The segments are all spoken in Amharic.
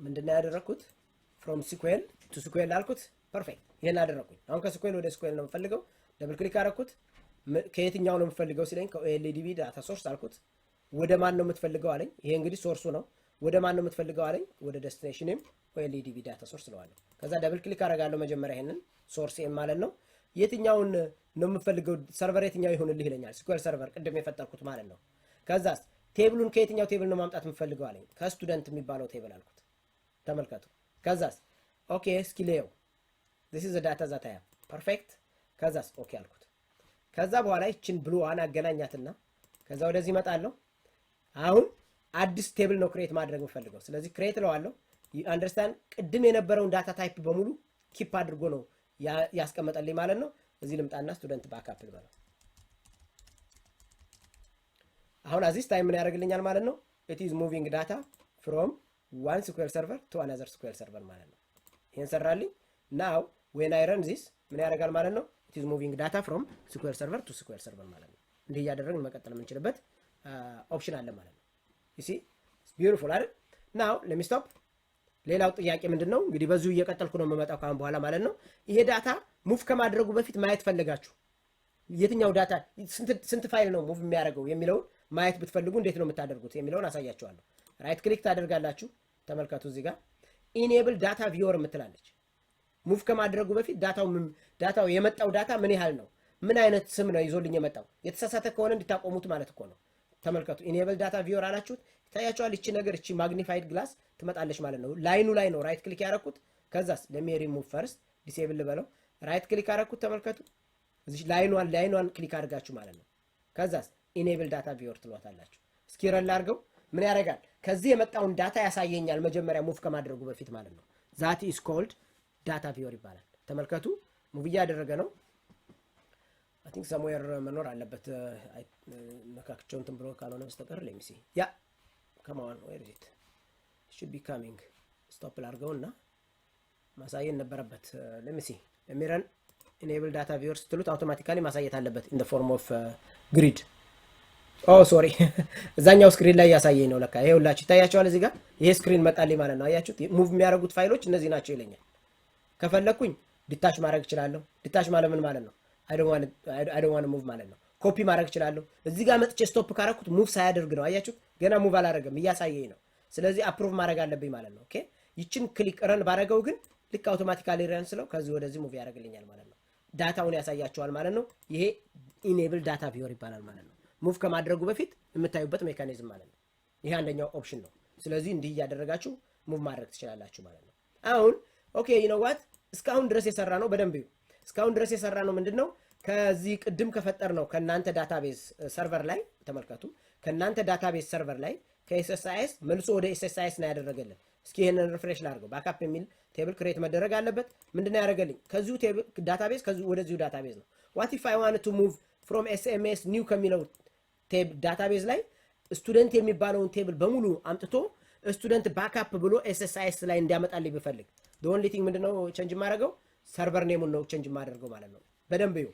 ምንድነው ያደረኩት from SQL to SQL አልኩት ፐርፌክት ይሄን አደረኩኝ አሁን ከSQL ወደ SQL ነው የምፈልገው ደብል ክሊክ አደረኩት ከየትኛው ነው የምፈልገው ሲለኝ ከOLEDB ዳታ ሶርስ አልኩት ወደ ማን ነው የምትፈልገው አለኝ ይሄ እንግዲህ ሶርሱ ነው ወደ ማን ነው የምትፈልገው አለኝ ወደ ዴስቲኔሽንም OLEDB ዳታ ሶርስ ነው አለኝ ከዛ ደብል ክሊክ አደርጋለሁ መጀመሪያ ይሄንን ሶርስ ማለት ነው የትኛውን ነው የምፈልገው ሰርቨር የትኛው ይሆንልህ ይለኛል SQL ሰርቨር ቅድም የፈጠርኩት ማለት ነው ከዛስ ቴብሉን ከየትኛው ቴብል ነው ማምጣት የምፈልገው አለኝ ከስቱደንት የሚባለው ቴብል አልኩት ተመልከቱ ከዛስ ኦኬ እስኪ ሌው this is the data that I have perfect ከዛስ ኦኬ አልኩት ከዛ በኋላ እቺን ብሉዋን አገናኛትና ከዛ ወደዚህ መጣለሁ አሁን አዲስ ቴብል ነው ክሬት ማድረግ የምፈልገው ስለዚህ ክሬት ለዋለሁ you understand ቅድም የነበረውን ዳታ ታይፕ በሙሉ ኪፕ አድርጎ ነው ያስቀመጠልኝ ማለት ነው እዚህ ልምጣና ስቱደንት ባክአፕ ልበለው አሁን አዚስ ታይም ምን ያደርግልኛል ማለት ነው it is moving data from one SQL server to another SQL server ማለት ነው ይሄን ሰራልኝ now when I run this ምን ያደርጋል ማለት ነው it is moving data from SQL server to SQL server ማለት ነው እንዴ ያደረግን መቀጠል የምንችልበት ኦፕሽን አለ ማለት ነው you see it's beautiful አይደል now let me stop ሌላው ጥያቄ ምንድነው እንግዲህ በዚሁ እየቀጠልኩ ነው የምመጣው ካሁን በኋላ ማለት ነው ይሄ ዳታ ሙቭ ከማድረጉ በፊት ማየት ፈልጋችሁ የትኛው ዳታ ስንት ፋይል ነው ሙቭ የሚያደርገው የሚለው ማየት ብትፈልጉ እንዴት ነው የምታደርጉት የሚለውን አሳያችኋለሁ ራይት ክሊክ ታደርጋላችሁ ተመልከቱ እዚህ ጋር ኢኔብል ዳታ ቪወር የምትላለች ሙቭ ከማድረጉ በፊት ዳታው የመጣው ዳታ ምን ያህል ነው ምን አይነት ስም ነው ይዞልኝ የመጣው የተሳሳተ ከሆነ እንድታቆሙት ማለት እኮ ነው ተመልከቱ ኢኔብል ዳታ ቪወር አላችሁት ታያችኋል እቺ ነገር እቺ ማግኒፋይድ ግላስ ትመጣለች ማለት ነው ላይኑ ላይ ነው ራይት ክሊክ ያደረኩት ከዛስ ለሜሪ ሙቭ ፈርስት ዲሴብል ልበለው ራይት ክሊክ አደረኩት ተመልከቱ እዚህ ላይኗን ክሊክ አድርጋችሁ ማለት ነው ከዛስ ኢኔብል ዳታ ቪወር ትሏታላችሁ እስኪ ረን አድርገው ምን ያደርጋል ከዚህ የመጣውን ዳታ ያሳየኛል መጀመሪያ ሙቭ ከማድረጉ በፊት ማለት ነው that is called data viewer ይባላል ተመልከቱ ሙቭ እያደረገ ነው I think somewhere መኖር አለበት ነካክቸው እንትን ብሎ ካልሆነ በስተቀር let me see yeah come on where is it should be coming stop ላድርገውና ማሳየት ነበረበት let me see let me run enable data viewer ስትሉት አውቶማቲካሊ ማሳየት አለበት in the form of grid oh sorry እዛኛው ስክሪን ላይ ያሳየኝ ነው ለካ ይሄውላችሁ ታያችኋል እዚህ ጋር ይሄ ስክሪን መጣልኝ ማለት ነው አያችሁት ሙቭ የሚያደርጉት ፋይሎች እነዚህ ናቸው ይለኛል ከፈለኩኝ ዲታች ማድረግ እችላለሁ ዲታች ማለት ምን ማለት ነው I don't want to move ማለት ነው ኮፒ ማድረግ እችላለሁ እዚህ ጋር መጥቼ ስቶፕ ካረኩት ሙቭ ሳያደርግ ነው አያችሁት ገና ሙቭ አላደረገም እያሳየኝ ነው ስለዚህ አፕሩቭ ማድረግ አለብኝ ማለት ነው ኦኬ ይችን ክሊክ ረን ባረገው ግን ልክ አውቶማቲካሊ ረን ስለው ከዚህ ወደዚህ ሙቭ ያደርግልኛል ማለት ነው ዳታውን ያሳያችኋል ማለት ነው ይሄ ኢኔብል ዳታ ቪወር ይባላል ማለት ነው ሙቭ ከማድረጉ በፊት የምታዩበት ሜካኒዝም ማለት ነው ይሄ አንደኛው ኦፕሽን ነው ስለዚህ እንዲህ ያደረጋችሁ ሙቭ ማድረግ ትችላላችሁ ማለት ነው አሁን ኦኬ you know what እስካሁን ድረስ የሰራ ነው በደንብ እስካሁን ድረስ የሰራ ነው ምንድነው ከዚህ ቅድም ከፈጠር ነው ከናንተ ዳታቤዝ ሰርቨር ላይ ተመልከቱ ከናንተ ዳታቤዝ ሰርቨር ላይ ከSSIS መልሶ ወደ SSIS ነው ያደረገልን እስኪ ይሄንን ሪፍሬሽ ላድርገው ባክአፕ የሚል ቴብል ክሬት መደረግ አለበት ምንድነው ያደረገልኝ ከዚሁ ቴብል ዳታቤዝ ከዚሁ ወደዚሁ ዳታቤዝ ነው what if I want to move from SMS new ከሚለው ቴብል ዳታቤዝ ላይ ስቱደንት የሚባለውን ቴብል በሙሉ አምጥቶ ስቱደንት ባክአፕ ብሎ SSIS ላይ እንዲያመጣልኝ ቢፈልግ the only thing ምንድነው ቼንጅ ማድረገው ሰርቨር ኔሙን ነው ቼንጅ ማድረገው ማለት ነው በደንብ ይው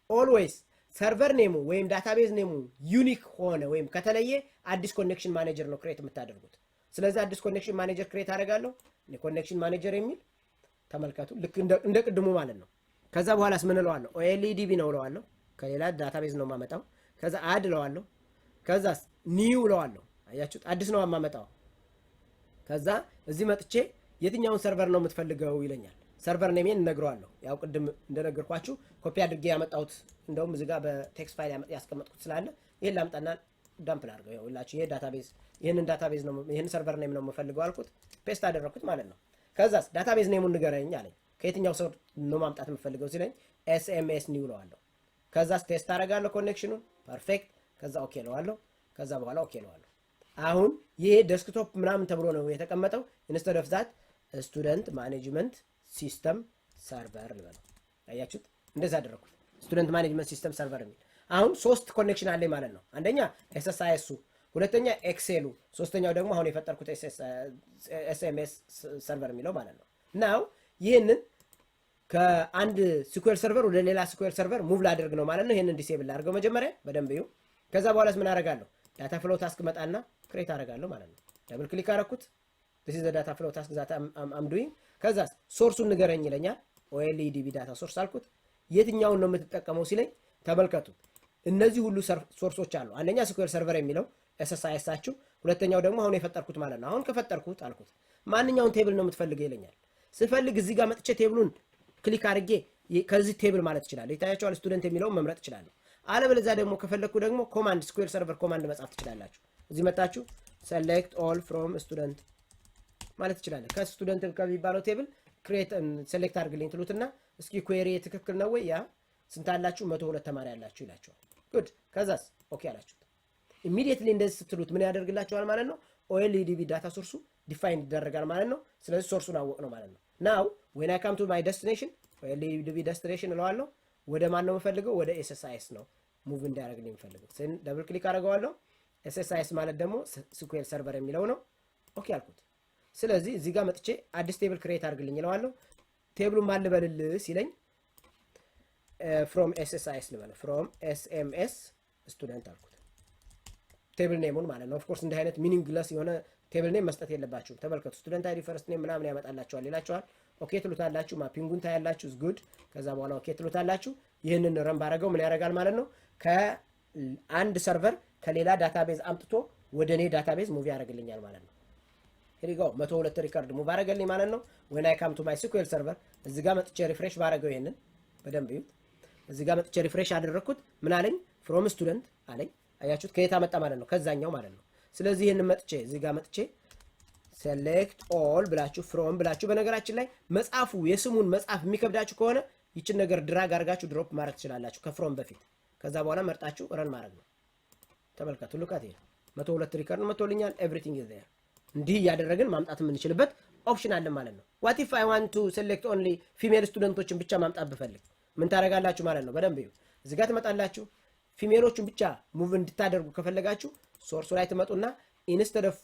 always ሰርቨር ኔሙ ወይም ዳታቤዝ ኔሙ ዩኒክ ሆነ ወይም ከተለየ አዲስ ኮኔክሽን ማኔጀር ነው ክሬት የምታደርጉት ስለዚህ አዲስ ኮኔክሽን ማኔጀር ክሬት አደርጋለሁ እኔ ኮኔክሽን ማኔጀር የሚል ተመልከቱ ልክ እንደ ቅድሙ ማለት ነው ከዛ በኋላስ ምን እለዋለሁ OLEDB ነው እለዋለሁ ከሌላ ዳታቤዝ ነው ማመጣው ከዛ አድ እለዋለሁ ከዛስ ኒው እለዋለሁ አያችሁት አዲስ ነው ማመጣው ከዛ እዚህ መጥቼ የትኛውን ሰርቨር ነው የምትፈልገው ይለኛል ሰርቨር ኔሜን እነግረዋለሁ ያው ቅድም እንደነገርኳችሁ ኮፒ አድርጌ ያመጣሁት እንደውም እዚህ ጋር በቴክስት ፋይል ያስቀመጥኩት ስላለ ይሄን ላምጣና ዳምፕ ላድርገው ይኸውላችሁ ይሄ ዳታቤዝ ይሄንን ዳታቤዝ ነው ይሄን ሰርቨር ኔም ነው የምፈልገው አልኩት ፔስት አደረኩት ማለት ነው ከዛስ ዳታቤዝ ኔሙን ንገረኝ አለኝ ከየትኛው ሰው ነው ማምጣት የምፈልገው ሲለኝ SMS ኒው እለዋለሁ ከዛስ ቴስት አደርጋለሁ ኮኔክሽኑን ፐርፌክት ከዛ ኦኬ እለዋለሁ ከዛ በኋላ ኦኬ እለዋለሁ አሁን ይሄ ዴስክቶፕ ምናምን ተብሎ ነው የተቀመጠው ኢንስቴድ ኦፍ ዛት ስቱደንት ማኔጅመንት ሲስተም ሰርቨር ልበለው አያችሁት እንደዛ አደረኩት ስቱደንት ማኔጅመንት ሲስተም ሰርቨር የሚል አሁን ሶስት ኮኔክሽን አለኝ ማለት ነው አንደኛ SSIS ሁለተኛ ኤክሴሉ ሶስተኛው ደግሞ አሁን የፈጠርኩት SMS ሰርቨር የሚለው ማለት ነው ናው ይሄንን ከአንድ SQL ሰርቨር ወደ ሌላ SQL ሰርቨር ሙቭ ላደርግ ነው ማለት ነው ይሄንን ዲሴብል ላድርገው መጀመሪያ በደንብ ይው ከዛ በኋላስ ምን አደርጋለሁ ዳታ ፍሎ ታስክ መጣና ክሬት አደርጋለሁ ማለት ነው ደብል ክሊክ አደረኩት this is the data flow task that I'm doing ከዛስ ሶርሱን ንገረኝ ይለኛል OLEDB ዳታ ሶርስ አልኩት የትኛውን ነው የምትጠቀመው ሲለኝ ተመልከቱት እነዚህ ሁሉ ሶርሶች አሉ አንደኛ SQL ሰርቨር የሚለው SSIS አችሁ ሁለተኛው ደግሞ አሁን የፈጠርኩት ማለት ነው አሁን ከፈጠርኩት አልኩት ማንኛውን ቴብል ነው የምትፈልገው ይለኛል ስፈልግ እዚህ ጋር መጥቼ ቴብሉን ክሊክ አድርጌ ከዚህ ቴብል ማለት ይችላል ይታያችኋል ስቱደንት የሚለው መምረጥ ይችላል አለበለዚያ ደግሞ ከፈለኩ ደግሞ ኮማንድ SQL ሰርቨር ኮማንድ መጻፍ ትችላላችሁ እዚህ መጣችሁ select all from student ማለት ይችላል ከስቱደንት ከሚባለው ቴብል ክሬት ሴሌክት አድርግልኝ ትሉትና እስኪ ኩዌሪ ትክክል ነው ወይ ያ ስንት አላችሁ 102 ተማሪ ያላችሁ ይላችኋል ጉድ ከዛስ ኦኬ አላችሁት ኢሚዲየትሊ እንደዚህ ስትሉት ምን ያደርግላችኋል ማለት ነው OLEDB ዳታ ሶርሱ ዲፋይን ይደረጋል ማለት ነው ስለዚህ ሶርሱን አወቅ ነው ማለት ነው now when I come to my destination OLEDB destination እለዋለሁ ወደ ማን ነው የምፈልገው ወደ SSIS ነው ሙቭ እንዲያደርግልኝ የምፈልገው ደብል ክሊክ አደርገዋለሁ SSIS ማለት ደግሞ SQL ሰርቨር የሚለው ነው ኦኬ አልኩት ስለዚህ እዚህ ጋር መጥቼ አዲስ ቴብል ክሬት አድርግልኝ እለዋለሁ ቴብሉን ማን ልበልልህ ሲለኝ from SSIS ልበለው from SMS student አልኩት ቴብል ኔሙን ማለት ነው ኦፍ ኮርስ እንደ አይነት ሚኒንግለስ የሆነ ቴብል ኔም መስጠት የለባችሁም ተመልከቱ ስቱደንት አይዲ ፈርስት ኔም ምናምን ያመጣላችኋል ይላችኋል ኦኬ ትሉታላችሁ ማፒንጉን ታያላችሁ ጉድ ከዛ በኋላ ኦኬ ትሉታላችሁ ይሄንን ረን ባረጋው ምን ያደርጋል ማለት ነው ከአንድ ሰርቨር ከሌላ ዳታቤዝ አምጥቶ ወደኔ ዳታቤዝ ሙቭ ያደርግልኛል ማለት ነው here you go 102 ሪከርድ ሙቭ አደረገልኝ ማለት ነው when I come to my SQL server እዚህ ጋር መጥቼ ሪፍሬሽ ባረጋው ይሄንን በደንብ ይዩት እዚህ ጋር መጥቼ ሪፍሬሽ አደረኩት ምን አለኝ from student አለኝ አያችሁት ከየት አመጣ ማለት ነው ከዛኛው ማለት ነው ስለዚህ ይሄንን መጥቼ እዚህ ጋር መጥቼ select all ብላችሁ from ብላችሁ በነገራችን ላይ መጻፉ የስሙን መጻፍ የሚከብዳችሁ ከሆነ ይችን ነገር ድራግ አድርጋችሁ ድሮፕ ማድረግ ትችላላችሁ ከፍሮም በፊት ከዛ በኋላ መርጣችሁ ረን ማድረግ ነው ተመልከቱ ሉካት ይሄ 102 ሪከርድ መጥቶልኛል everything is there እንዲህ ያደረግን ማምጣት የምንችልበት ኦፕሽን አለ ማለት ነው what if I want to select only female ስቱደንቶችን ብቻ ማምጣት ብፈልግ ምን ታረጋላችሁ ማለት ነው በደንብ እዩ እዚህ ጋር ትመጣላችሁ ፊሜሎችን ብቻ ሙቭ እንድታደርጉ ከፈለጋችሁ ሶርሱ ላይ ትመጡና instead of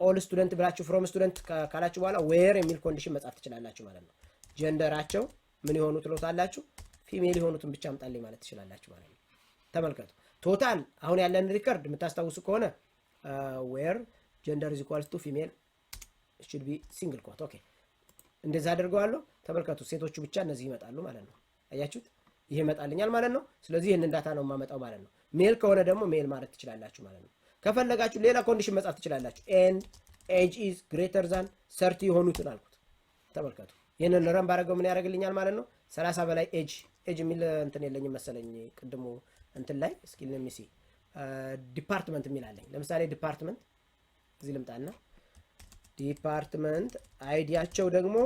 all student ብላችሁ from student ካላችሁ በኋላ where የሚል ኮንዲሽን መጻፍ ትችላላችሁ ማለት ነው ጀንደራቸው ምን ይሆኑ ትሎታላችሁ ፊሜል ይሆኑትን ብቻ አምጣልኝ ማለት ትችላላችሁ ማለት ነው ተመልከቱ ቶታል አሁን ያለን ሪከርድ የምታስታውሱ ከሆነ where gender is equal to female it should be single quote okay እንደዛ አድርገዋለሁ ተመልከቱ ሴቶቹ ብቻ እነዚህ ይመጣሉ ማለት ነው አያችሁት ይሄ ይመጣልኛል ማለት ነው ስለዚህ ይሄንን ዳታ ነው ማመጣው ማለት ነው ሜል ከሆነ ደግሞ ሜል ማለት ትችላላችሁ ማለት ነው ከፈለጋችሁ ሌላ ኮንዲሽን መጻፍ ትችላላችሁ and age is greater than 30 የሆኑትን አልኩት ተመልከቱ ይሄንን ረን ባረጋው ምን ያደርግልኛል ማለት ነው 30 በላይ age የሚል እንትን የለኝም መሰለኝ ቅድሙ እንትን ላይ እስኪ ለሚሲ ዲፓርትመንት የሚል አለኝ ለምሳሌ ዲፓርትመንት እዚህ ልምጣና ዲፓርትመንት አይዲያቸው ደግሞ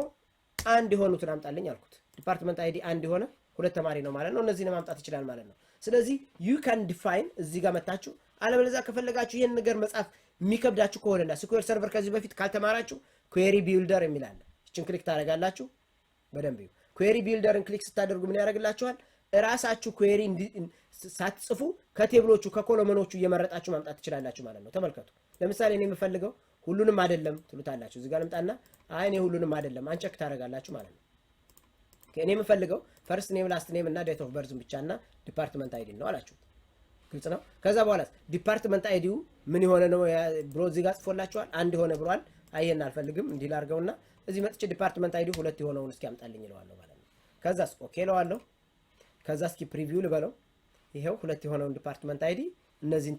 አንድ የሆኑትን አምጣልኝ አልኩት ዲፓርትመንት አይዲ አንድ የሆነ ሁለት ተማሪ ነው ማለት ነው እነዚህን ማምጣት ይችላል ማለት ነው ስለዚህ you can define እዚህ ጋር መጣችሁ አለበለዚያ ከፈለጋችሁ ይሄን ነገር መጻፍ የሚከብዳችሁ ከሆነና SQL ሰርቨር ከዚህ በፊት ካልተማራችሁ query builder የሚል አለ እቺን ክሊክ ታደርጋላችሁ በደንብ እዩ query builderን ክሊክ ስታደርጉ ምን ያደርግላችኋል ራሳችሁ query ሳትጽፉ ከቴብሎቹ ከኮለመኖቹ እየመረጣችሁ ማምጣት ትችላላችሁ ማለት ነው ተመልከቱ ለምሳሌ እኔ የምፈልገው ሁሉንም አይደለም ትሉታላችሁ እዚህ ጋር ልምጣና አይ እኔ ሁሉንም አይደለም አንቸክ ታደርጋላችሁ ማለት ነው እኔ የምፈልገው ፈርስት ኔም ላስት ኔም እና ዴት ኦፍ በርዝ ብቻና ዲፓርትመንት አይዲ ነው አላችሁ ግልጽ ነው ከዛ በኋላ ዲፓርትመንት አይዲው ምን የሆነ ነው ብሎ እዚህ ጋር ጽፎላችኋል አንድ የሆነ ብሏል አይሄን አልፈልግም እንዲህ ላርገውና እዚህ መጥቼ ዲፓርትመንት አይዲ ሁለት የሆነውን እስኪ አምጣልኝ ይለዋለሁ ማለት ነው ከዛስ ኦኬ ለዋለሁ ከዛ እስኪ ፕሪቪው ልበለው ይሄው ሁለት የሆነውን ዲፓርትመንት አይዲ እነዚህን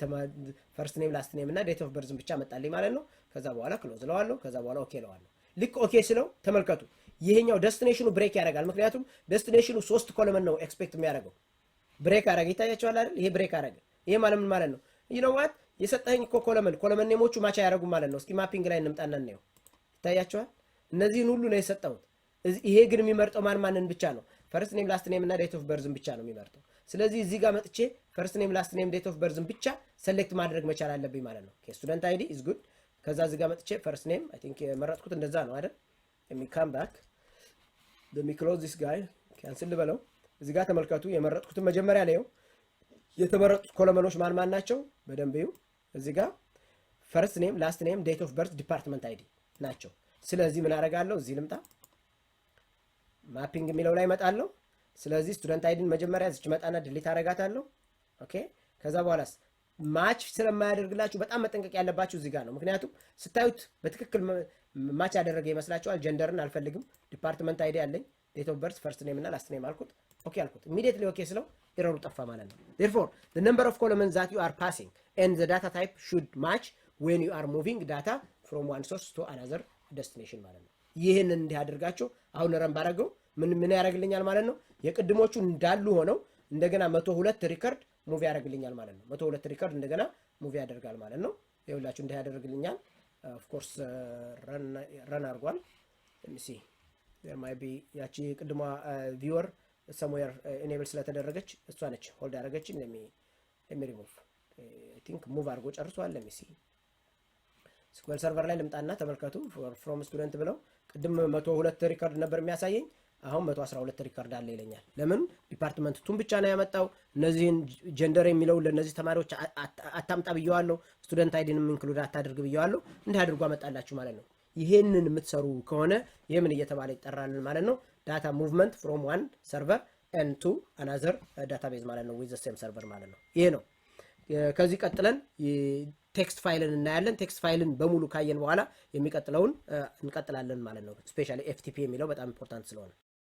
ፈርስት ኔም ላስት ኔም እና ዴት ኦፍ በርዝ ብቻ መጣልኝ ማለት ነው ከዛ በኋላ ክሎዝ ለዋለሁ ከዛ በኋላ ኦኬ ለዋለሁ ልክ ኦኬ ስለው ተመልከቱ ይሄኛው ዴስቲኔሽኑ ብሬክ ያደርጋል ምክንያቱም ዴስቲኔሽኑ 3 ኮለመን ነው ኤክስፔክት የሚያደርገው ብሬክ አደረገ ይታያችኋል አይደል ይሄ ብሬክ አደረገ ይሄ ማለት ምን ማለት ነው you know what የሰጠኝ እኮ ኮለመን ኔሞቹ ማቻ ያደርጉ ማለት ነው እስኪ ማፒንግ ላይ እንምጣና እንየው ይታያችኋል እነዚህን ሁሉ ነው የሰጠሁት ይሄ ግን የሚመርጠው ማንን ብቻ ነው ፈርስት ኔም ላስት ኔም እና ዴት ኦፍ በርዝን ብቻ ነው የሚመርጠው ስለዚህ እዚህ ጋር መጥቼ ፈርስት ኔም ላስት ኔም ዴት ኦፍ በርዝን ብቻ ሴሌክት ማድረግ መቻል አለብኝ ማለት ነው ስቱደንት አይዲ is good ከዛ እዚህ ጋር መጥቼ ፈርስት ኔም I think የመረጥኩት እንደዛ ነው አይደል let me come back let me close this guy ካንስል ልበለው እዚህ ጋር ተመልከቱ የመረጥኩት መጀመሪያ ላይ የተመረጡት ኮለመኖች ማን ናቸው በደንብ እዩ እዚህ ጋር ፈርስት ኔም ላስት ኔም ዴት ኦፍ በርዝ ዲፓርትመንት አይዲ ናቸው ስለዚህ ምን አደርጋለሁ እዚህ ልምጣ ማፒንግ የሚለው ላይ መጣለሁ ስለዚህ ስቱደንት አይዲን መጀመሪያ እዚህ መጣና ዲሊት አደርጋታለሁ ኦኬ ከዛ በኋላስ ማች ስለማያደርግላችሁ በጣም መጠንቀቅ ያለባችሁ እዚህ ጋር ነው። ምክንያቱም ስታዩት በትክክል ማች ያደረገ ይመስላችኋል። ጀንደርን አልፈልግም፣ ዲፓርትመንት አይዲ አለኝ፣ ዴት ኦፍ በርዝ ፈርስት ኔም እና ላስት ኔም አልኩት፣ ኦኬ አልኩት። ኢሚዲየትሊ ኦኬ ስለው ኤረሩ ጠፋ ማለት ነው። therefore the number of columns that you are passing and the data type should match when you are moving data from one source to another destination ማለት ነው። ይህንን እንዲህ አድርጋችሁ አሁን ረን ባረገው ምን ያደርግልኛል ማለት ነው። የቅድሞቹ እንዳሉ ሆነው እንደገና 102 ሪከርድ ሙቭ ያደርግልኛል ማለት ነው። 102 ሪከርድ እንደገና ሙቭ ያደርጋል ማለት ነው። ይኸውላችሁ እንዲህ ያደርግልኛል። ኦፍ ኮርስ ረን አድርጓል። ለምሲ there might be ያቺ ቅድሟ ቪወር somewhere enable ስለተደረገች እሷ ነች ሆልድ ያደረገችን። let me remove I think move አድርጎ ጨርሷል። ለምሲ SQL ሰርቨር ላይ ልምጣና ተመልከቱ። from student ብለው ቅድም 102 ሪከርድ ነበር የሚያሳየኝ፣ አሁን 112 ሪከርድ አለ ይለኛል። ለምን ዲፓርትመንት ቱን ብቻ ነው ያመጣው። እነዚህን ጀንደር የሚለው ለነዚህ ተማሪዎች አታምጣ ብየዋለሁ፣ ስቱደንት አይዲንም ኢንክሉድ አታድርግ ብየዋለሁ። እንዲህ አድርጎ አመጣላችሁ ማለት ነው። ይሄንን የምትሰሩ ከሆነ የምን እየተባለ ይጠራል ማለት ነው? ዳታ ሙቭመንት ፍሮም ዋን ሰርቨር ኤንድ ቱ አናዘር ዳታቤዝ ማለት ነው። ዊዝ ዘ ሴም ሰርቨር ማለት ነው። ይሄ ነው። ከዚህ ቀጥለን ቴክስት ፋይልን እናያለን። ቴክስት ፋይልን በሙሉ ካየን በኋላ የሚቀጥለውን እንቀጥላለን ማለት ነው። ስፔሻሊ ኤፍቲፒ የሚለው በጣም ኢምፖርታንት ስለሆነ